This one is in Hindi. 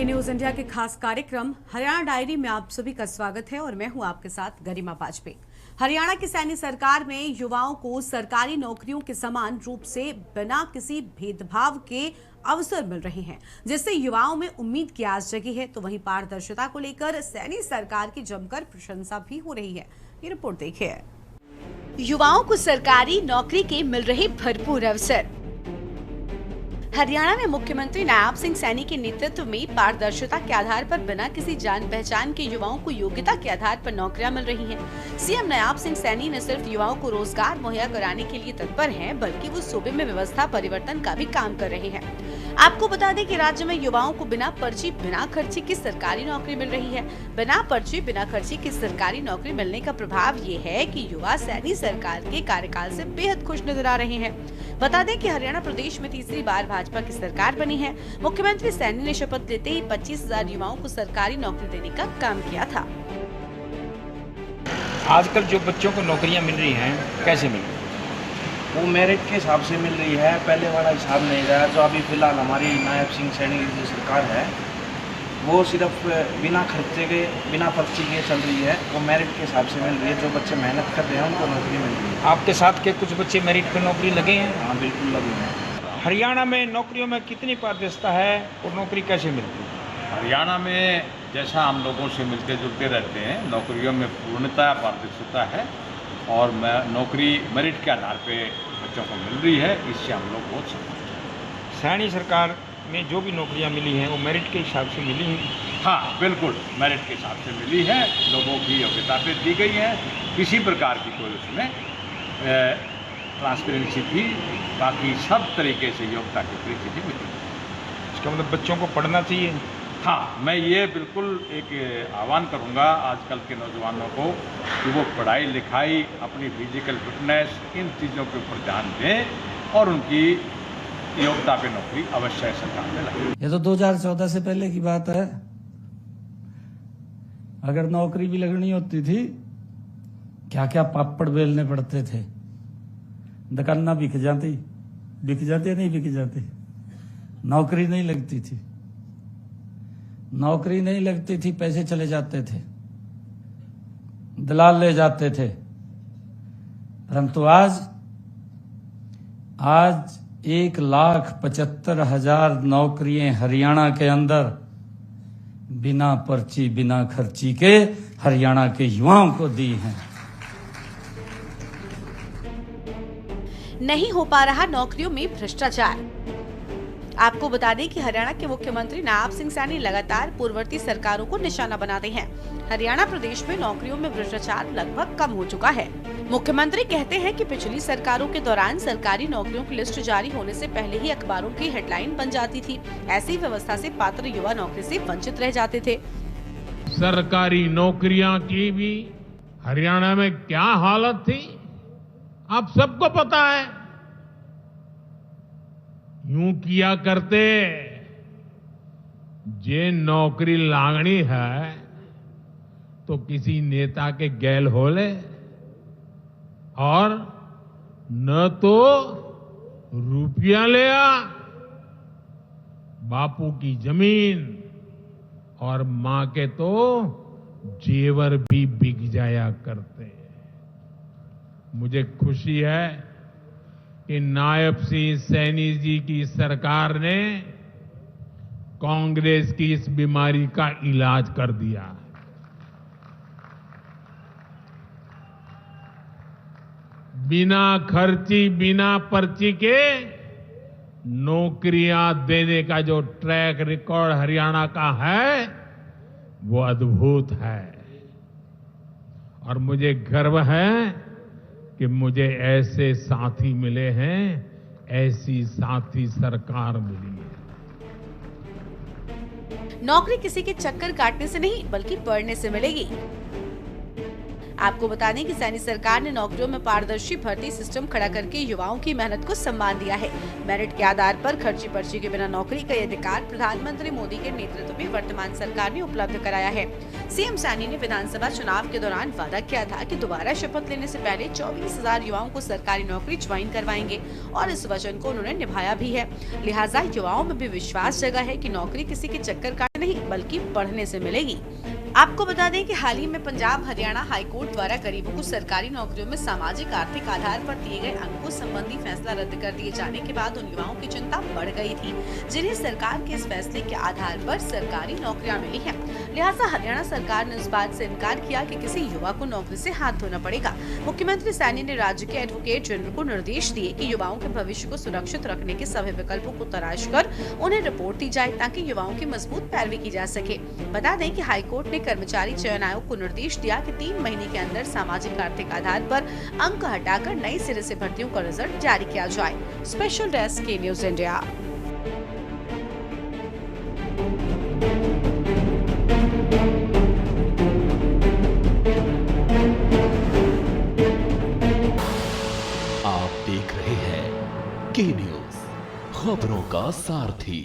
के न्यूज इंडिया के खास कार्यक्रम हरियाणा डायरी में आप सभी का स्वागत है और मैं हूं आपके साथ गरिमा वाजपेयी। हरियाणा की सैनी सरकार में युवाओं को सरकारी नौकरियों के समान रूप से बिना किसी भेदभाव के अवसर मिल रहे हैं, जिससे युवाओं में उम्मीद की आस जगी है। तो वहीं पारदर्शिता को लेकर सैनी सरकार की जमकर प्रशंसा भी हो रही है। ये रिपोर्ट देखिए। युवाओं को सरकारी नौकरी के मिल रहे भरपूर अवसर। हरियाणा में मुख्यमंत्री नायब सिंह सैनी के नेतृत्व में पारदर्शिता के आधार पर बिना किसी जान पहचान के युवाओं को योग्यता के आधार पर नौकरियां मिल रही हैं। सीएम नायब सिंह सैनी न सिर्फ युवाओं को रोजगार मुहैया कराने के लिए तत्पर हैं, बल्कि वो सूबे में व्यवस्था परिवर्तन का भी काम कर रहे हैं। आपको बता दें कि राज्य में युवाओं को बिना पर्ची बिना खर्ची की सरकारी नौकरी मिल रही है। बिना पर्ची बिना खर्ची की सरकारी नौकरी मिलने का प्रभाव ये है कि युवा सैनी सरकार के कार्यकाल से बेहद खुश नजर आ रहे हैं। बता दें कि हरियाणा प्रदेश में तीसरी बार भाजपा की सरकार बनी है। मुख्यमंत्री सैनी ने शपथ लेते ही 25,000 युवाओं को सरकारी नौकरी देने का काम किया था। आजकल जो बच्चों को नौकरियां मिल रही हैं, कैसे मिल रही हैं? वो मेरिट के हिसाब से मिल रही है, पहले वाला हिसाब नहीं रहा। जो अभी फिलहाल हमारी नायब सिंह सैनी की जो सरकार है, वो सिर्फ बिना खर्चे के बिना पर्ची के चल रही है। वो मेरिट के हिसाब से मिल रही है। जो बच्चे मेहनत कर रहे हैं उनको नौकरी मिल रही है। आपके साथ के कुछ बच्चे मेरिट पर नौकरी लगे हैं? हाँ, बिल्कुल लगे हैं। हरियाणा में नौकरियों में कितनी पारदर्शिता है और नौकरी कैसे मिलती है? हरियाणा में जैसा हम लोगों से मिलते जुलते रहते हैं, नौकरियों में पूर्णतः पारदर्शिता है और नौकरी मेरिट के आधार पे बच्चों को मिल रही है। इससे हम लोग बहुत संतुष्ट हैं। सैनी सरकार में जो भी नौकरियां मिली हैं वो मेरिट के हिसाब से मिली हैं? हाँ, बिल्कुल मेरिट के हिसाब से मिली है। लोगों की योग्यता पे दी गई है। किसी प्रकार की कोई उसमें ट्रांसपेरेंसी थी, बाकी सब तरीके से योग्यता की परिस्थिति मिली। इसका मतलब बच्चों को पढ़ना चाहिए। हाँ, मैं ये बिल्कुल एक आह्वान करूँगा आजकल के नौजवानों को कि वो पढ़ाई लिखाई, अपनी फिजिकल फिटनेस, इन चीज़ों के ऊपर ध्यान दें और उनकी योग्यता पे नौकरी अवश्य सरकार में लगे। ये तो 2014 से पहले की बात है। अगर नौकरी भी लगनी होती थी, क्या क्या पापड़ बेलने पड़ते थे। दुकाना बिक जाती नहीं बिक जाती। नौकरी नहीं लगती थी। नौकरी नहीं लगती थी, पैसे चले जाते थे, दलाल ले जाते थे। परंतु आज 1,75,000 नौकरियां हरियाणा के अंदर बिना पर्ची बिना खर्ची के हरियाणा के युवाओं को दी हैं। नहीं हो पा रहा नौकरियों में भ्रष्टाचार। आपको बता दें कि हरियाणा के मुख्यमंत्री नायब सिंह सैनी लगातार पूर्ववर्ती सरकारों को निशाना बनाते हैं। हरियाणा प्रदेश में नौकरियों में भ्रष्टाचार लगभग कम हो चुका है। मुख्यमंत्री कहते हैं कि पिछली सरकारों के दौरान सरकारी नौकरियों की लिस्ट जारी होने से पहले ही अखबारों की हेडलाइन बन जाती थी। ऐसी व्यवस्था से पात्र युवा नौकरी से वंचित रह जाते थे। सरकारी नौकरियां की भी हरियाणा में क्या हालत थी, आप सबको पता है। यूं किया करते, जे नौकरी लागनी है तो किसी नेता के गैल हो ले, और न तो रुपया ले आ, बापू की जमीन और मां के तो जेवर भी बिक जाया करते। मुझे खुशी है कि नायब सिंह सैनी जी की सरकार ने कांग्रेस की इस बीमारी का इलाज कर दिया। बिना खर्ची बिना पर्ची के नौकरियां देने का जो ट्रैक रिकॉर्ड हरियाणा का है वो अद्भुत है। और मुझे गर्व है कि मुझे ऐसे साथी मिले हैं, ऐसी साथी सरकार मिली है। नौकरी किसी के चक्कर काटने से नहीं, बल्कि पढ़ने से मिलेगी। आपको बता दें कि सैनी सरकार ने नौकरियों में पारदर्शी भर्ती सिस्टम खड़ा करके युवाओं की मेहनत को सम्मान दिया है। मेरिट के आधार पर खर्ची पर्ची के बिना नौकरी का अधिकार प्रधानमंत्री मोदी के नेतृत्व में वर्तमान सरकार ने उपलब्ध कराया है। सीएम सैनी ने विधानसभा चुनाव के दौरान वादा किया था कि दोबारा शपथ लेने से पहले 24,000 युवाओं को सरकारी नौकरी ज्वाइन करवाएंगे और इस वचन को उन्होंने निभाया भी है। लिहाजा युवाओं में भी विश्वास जगा है कि नौकरी किसी के चक्कर काटने नहीं बल्कि पढ़ने से मिलेगी। आपको बता दें कि हाल ही में पंजाब हरियाणा हाईकोर्ट द्वारा गरीबों को सरकारी नौकरियों में सामाजिक आर्थिक आधार पर दिए गए अंकों संबंधी फैसला रद्द कर दिए जाने के बाद उन युवाओं की चिंता बढ़ गई थी जिन्हें सरकार के इस फैसले के आधार पर सरकारी नौकरियां मिली हैं। लिहाजा हरियाणा सरकार ने इस बात से इनकार किया कि किसी युवा को नौकरी से हाथ धोना पड़ेगा। मुख्यमंत्री सैनी ने राज्य के एडवोकेट जनरल को निर्देश दिए कि युवाओं के भविष्य को सुरक्षित रखने के सभी विकल्पों को तलाश कर उन्हें रिपोर्ट दी जाए ताकि युवाओं की मजबूत पैरवी की जा सके। बता दें कि हाईकोर्ट ने कर्मचारी चयन आयोग को निर्देश दिया कि 3 महीने के अंदर सामाजिक आर्थिक आधार पर अंक हटाकर नए सिरे से भर्तियों का रिजल्ट जारी किया जाए। स्पेशल डेस्क के न्यूज इंडिया। आप देख रहे हैं के न्यूज, खबरों का सारथी।